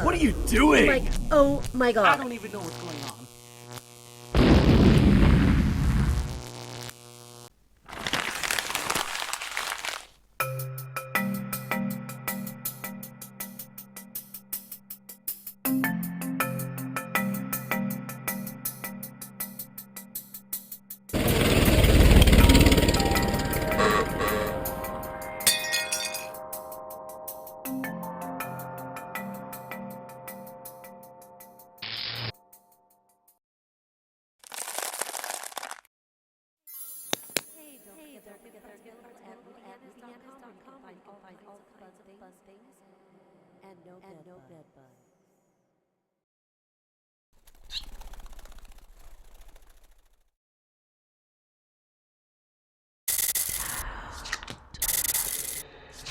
What are you doing? Oh my god. I don't even know what's going on.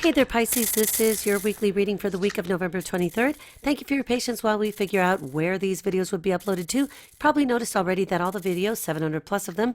Hey there, Pisces. This is your weekly reading for the week of November 23rd. Thank you for your patience while we figure out where these videos would be uploaded to. You probably noticed already that all the videos, 700 plus of them,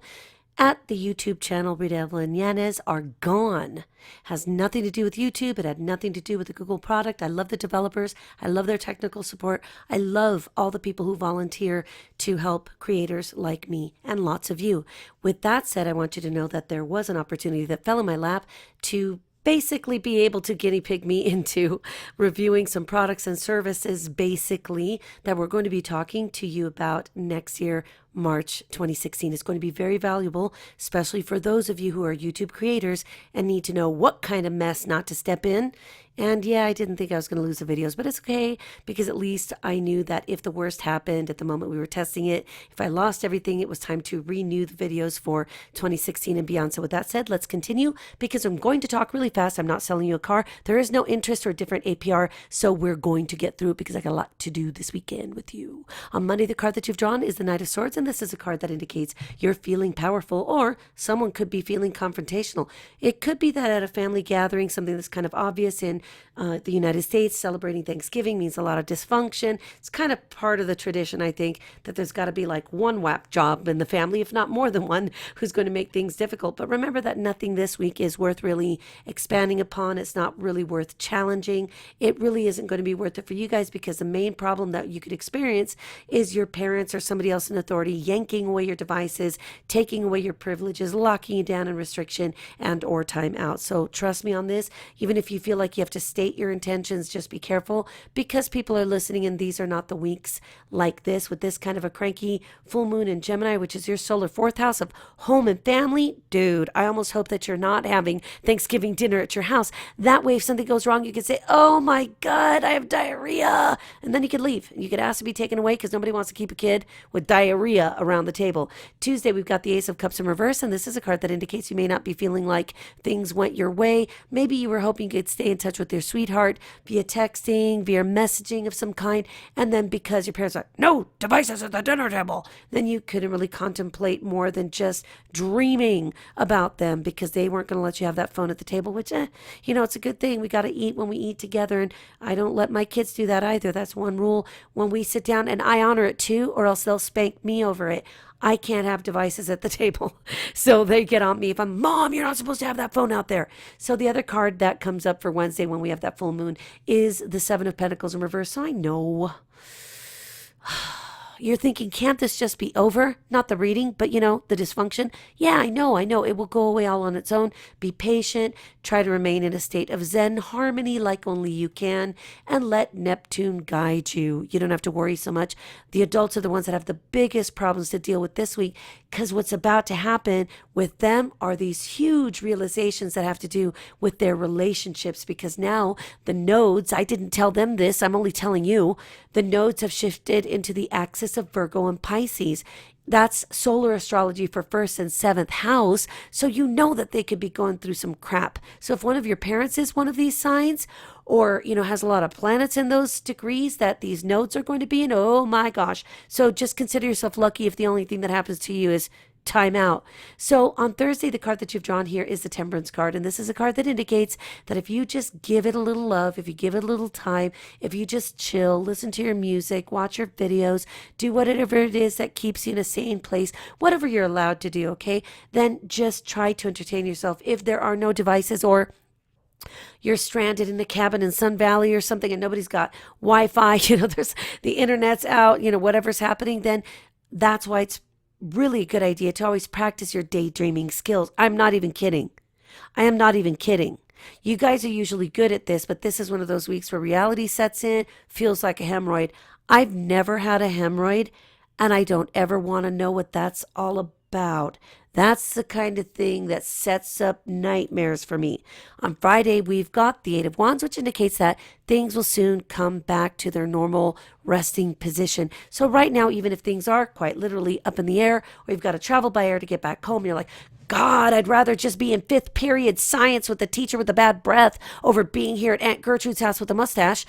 at the YouTube channel Rita Yanez are gone. Has nothing to do with YouTube. It had nothing to do with the Google product. I love the developers. I love their technical support. I love all the people who volunteer to help creators like me and lots of you. With that said, I want you to know that there was an opportunity that fell in my lap to basically be able to guinea pig me into reviewing some products and services basically that we're going to be talking to you about next year, March 2016. It's going to be very valuable, especially for those of you who are YouTube creators and need to know what kind of mess not to step in. And yeah, I didn't think I was going to lose the videos, but it's okay because at least I knew that if the worst happened at the moment we were testing it, if I lost everything, it was time to renew the videos for 2016 and beyond. So with that said, let's continue because I'm going to talk really fast. I'm not selling you a car. There is no interest or different APR, so we're going to get through it because I got a lot to do this weekend with you. On Monday, the card that you've drawn is the Knight of Swords, and this is a card that indicates you're feeling powerful or someone could be feeling confrontational. It could be that at a family gathering, something that's kind of obvious in the United States, celebrating Thanksgiving means a lot of dysfunction. It's kind of part of the tradition, I think, that there's got to be like one whack job in the family, if not more than one, who's going to make things difficult. But remember that nothing this week is worth really expanding upon. It's not really worth challenging. It really isn't going to be worth it for you guys because the main problem that you could experience is your parents or somebody else in authority yanking away your devices, taking away your privileges, locking you down in restriction and or time out. So trust me on this. Even if you feel like you have to state your intentions, just be careful because people are listening and these are not the weeks like this with this kind of a cranky full moon in Gemini, which is your solar fourth house of home and family. Dude, I almost hope that you're not having Thanksgiving dinner at your house. That way, if something goes wrong, you can say, oh my God, I have diarrhea. And then you could leave. You could ask to be taken away because nobody wants to keep a kid with diarrhea around the table. Tuesday, we've got the Ace of Cups in reverse, and this is a card that indicates you may not be feeling like things went your way. Maybe you were hoping you could stay in touch with your sweetheart via texting, via messaging of some kind, and then because your parents are like, no devices at the dinner table, then you couldn't really contemplate more than just dreaming about them because they weren't going to let you have that phone at the table, which, it's a good thing. We got to eat when we eat together, and I don't let my kids do that either. That's one rule when we sit down, and I honor it too, or else they'll spank me over it. I can't have devices at the table. So they get on me if I'm, Mom, you're not supposed to have that phone out there. So the other card that comes up for Wednesday when we have that full moon is the Seven of Pentacles in reverse. So I know you're thinking, can't this just be over? Not the reading, but the dysfunction. Yeah, I know. It will go away all on its own. Be patient. Try to remain in a state of Zen harmony like only you can, and let Neptune guide you. You don't have to worry so much. The adults are the ones that have the biggest problems to deal with this week because what's about to happen with them are these huge realizations that have to do with their relationships because now the nodes, I didn't tell them this, I'm only telling you, the nodes have shifted into the axis of Virgo and Pisces. That's solar astrology for first and seventh house. So you know that they could be going through some crap. So if one of your parents is one of these signs or, has a lot of planets in those degrees that these nodes are going to be in, oh my gosh. So just consider yourself lucky if the only thing that happens to you is time out. So on Thursday, the card that you've drawn here is the Temperance card. And this is a card that indicates that if you just give it a little love, if you give it a little time, if you just chill, listen to your music, watch your videos, do whatever it is that keeps you in a sane place, whatever you're allowed to do, okay? Then just try to entertain yourself. If there are no devices, or you're stranded in a cabin in Sun Valley or something and nobody's got Wi-Fi, there's the internet's out, whatever's happening, then that's why it's really a good idea to always practice your daydreaming skills. I'm not even kidding. I am not even kidding. You guys are usually good at this, but this is one of those weeks where reality sets in, feels like a hemorrhoid. I've never had a hemorrhoid, and I don't ever want to know what that's all about. That's the kind of thing that sets up nightmares for me. On Friday, we've got the Eight of Wands, which indicates that things will soon come back to their normal resting position. So right now, even if things are quite literally up in the air, or you've got to travel by air to get back home, you're like, God, I'd rather just be in fifth period science with the teacher with the bad breath over being here at Aunt Gertrude's house with a mustache,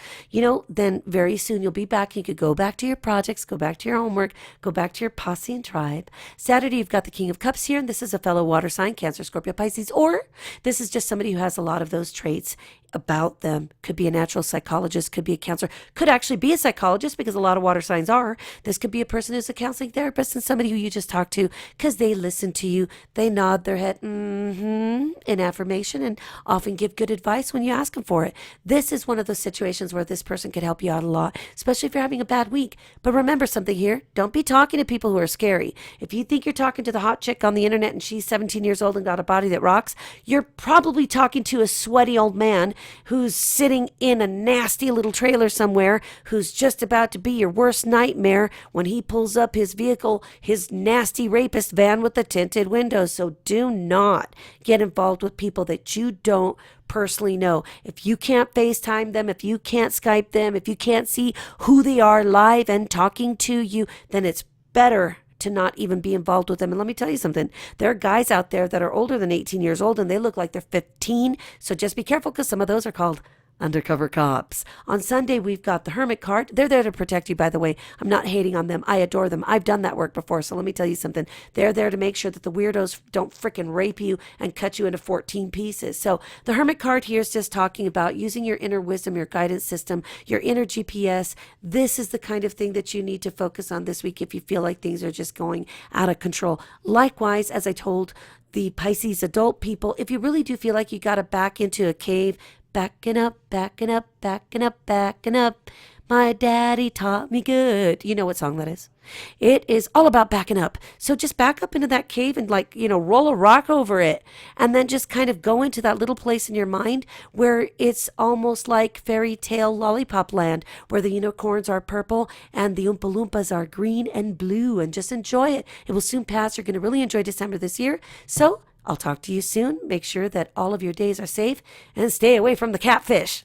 then very soon you'll be back. You could go back to your projects, go back to your homework, go back to your posse and tribe. Saturday, you've got the King of Cups here, and this is a fellow water sign, Cancer, Scorpio, Pisces, or this is just somebody who has a lot of those traits about them. Could be a natural psychologist, could be a counselor, could actually be a psychologist because a lot of water signs are. This could be a person who's a counseling therapist and somebody who you just talk to because they listen to you. They nod their head in affirmation and often give good advice when you ask them for it. This is one of those situations where this person could help you out a lot, especially if you're having a bad week. But remember something here. Don't be talking to people who are scary. If you think you're talking to the hot chick on the internet and she's 17 years old and got a body that rocks, you're probably talking to a sweaty old man who's sitting in a nasty little trailer somewhere, who's just about to be your worst nightmare when he pulls up his vehicle, his nasty rapist van with the tinted windows. So do not get involved with people that you don't personally know. If you can't FaceTime them, if you can't Skype them, if you can't see who they are live and talking to you, then it's better to not even be involved with them. And let me tell you something. There are guys out there that are older than 18 years old and they look like they're 15. So just be careful because some of those are called undercover cops. On Sunday, we've got the Hermit card. They're there to protect you, by the way. I'm not hating on them. I adore them. I've done that work before. So let me tell you something. They're there to make sure that the weirdos don't frickin' rape you and cut you into 14 pieces. So the Hermit card here is just talking about using your inner wisdom, your guidance system, your inner GPS. This is the kind of thing that you need to focus on this week if you feel like things are just going out of control. Likewise, as I told the Pisces adult people, if you really do feel like you got to back into a cave, backing up, backing up, backing up, backing up. My daddy taught me good. You know what song that is? It is all about backing up. So just back up into that cave and roll a rock over it. And then just kind of go into that little place in your mind where it's almost like fairy tale lollipop land, where the unicorns are purple and the Oompa Loompas are green and blue. And just enjoy it. It will soon pass. You're going to really enjoy December this year. So I'll talk to you soon. Make sure that all of your days are safe and stay away from the catfish.